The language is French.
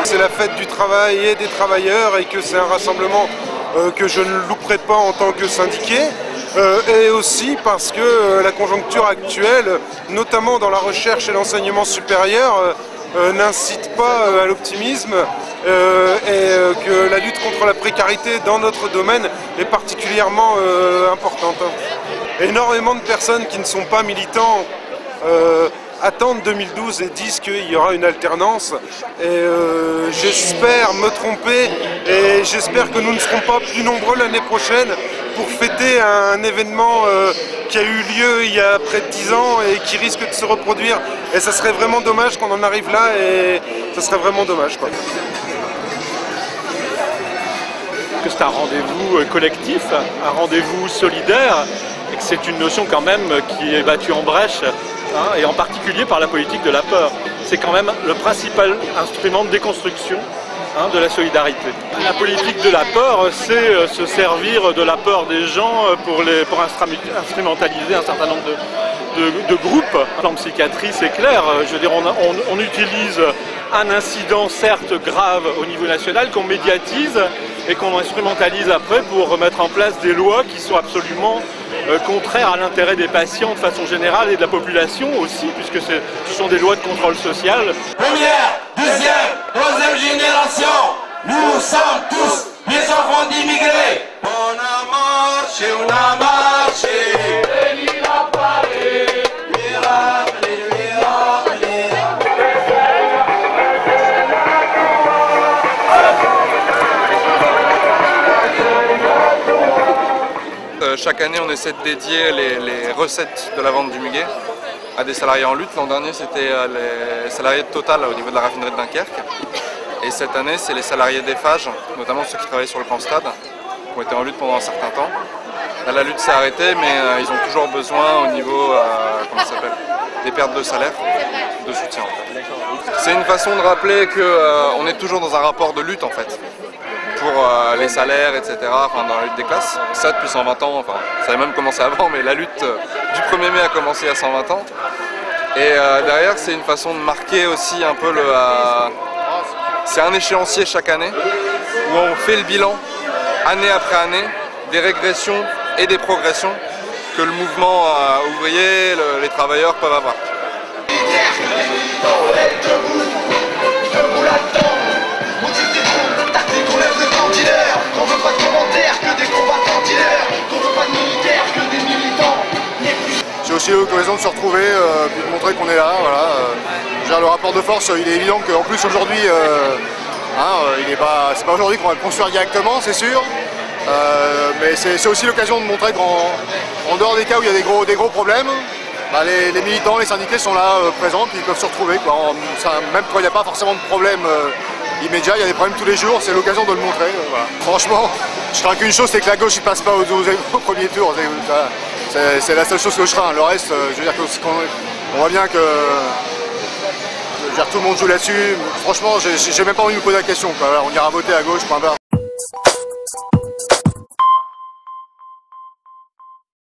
C'est la fête du travail et des travailleurs et que c'est un rassemblement que je ne louperai pas en tant que syndiqué. Et aussi parce que la conjoncture actuelle, notamment dans la recherche et l'enseignement supérieur, n'incite pas à l'optimisme et que la lutte contre la précarité dans notre domaine est particulièrement importante. Énormément de personnes qui ne sont pas militants attendent 2012 et disent qu'il y aura une alternance. Et j'espère me tromper et j'espère que nous ne serons pas plus nombreux l'année prochaine pour fêter un événement qui a eu lieu il y a près de 10 ans et qui risque de se reproduire. Et ça serait vraiment dommage qu'on en arrive là et ça serait vraiment dommage, quoi. Que c'est un rendez-vous collectif, un rendez-vous solidaire, et que c'est une notion quand même qui est battue en brèche, hein, et en particulier par la politique de la peur. C'est quand même le principal instrument de déconstruction, hein, de la solidarité. La politique de la peur, c'est se servir de la peur des gens pour instrumentaliser un certain nombre de groupes. En psychiatrie, c'est clair, je veux dire, on utilise un incident certes grave au niveau national qu'on médiatise et qu'on instrumentalise après pour mettre en place des lois qui sont absolument contraires à l'intérêt des patients de façon générale et de la population aussi, puisque ce sont des lois de contrôle social. Première, deuxième, troisième génération, nous sommes tous les enfants d'immigrés. On a marché, et il a parlé, Chaque année, on essaie de dédier les recettes de la vente du muguet à des salariés en lutte. L'an dernier, c'était les salariés de Total au niveau de la raffinerie de Dunkerque. Et cette année, c'est les salariés d'Eiffage, notamment ceux qui travaillent sur le camp Stade, qui ont été en lutte pendant un certain temps. Là, la lutte s'est arrêtée, mais ils ont toujours besoin au niveau des pertes de salaire, de soutien. En fait. C'est une façon de rappeler qu'on est toujours dans un rapport de lutte en fait. Pour les salaires, etc., enfin, dans la lutte des classes. Ça depuis 120 ans, enfin, ça avait même commencé avant, mais la lutte du 1er mai a commencé à 120 ans. Et derrière, c'est une façon de marquer aussi un peu le... c'est un échéancier chaque année, où on fait le bilan, année après année, des régressions et des progressions que le mouvement ouvrier, les travailleurs peuvent avoir. On veut pas de commentaires, que des combattants dealers. On veut pas de militaires, que des militants. J'ai aussi l'occasion de se retrouver, puis de montrer qu'on est là. Voilà. Le rapport de force, il est évident qu'en plus aujourd'hui, c'est pas aujourd'hui qu'on va le construire directement, c'est sûr. Mais c'est aussi l'occasion de montrer qu'en dehors des cas où il y a des gros problèmes, les militants, les syndiqués sont là présents, puis ils peuvent se retrouver, quoi. Même quand il n'y a pas forcément de problème immédiat, il y a des problèmes tous les jours, c'est l'occasion de le montrer. Voilà. Franchement, je crains qu'une chose, c'est que la gauche ne passe pas au premier tour. C'est la seule chose que je crains. Le reste, je veux dire on voit bien que tout le monde joue là-dessus. Franchement, j'ai même pas envie de me poser la question, quoi. Voilà, on ira voter à gauche, point barre.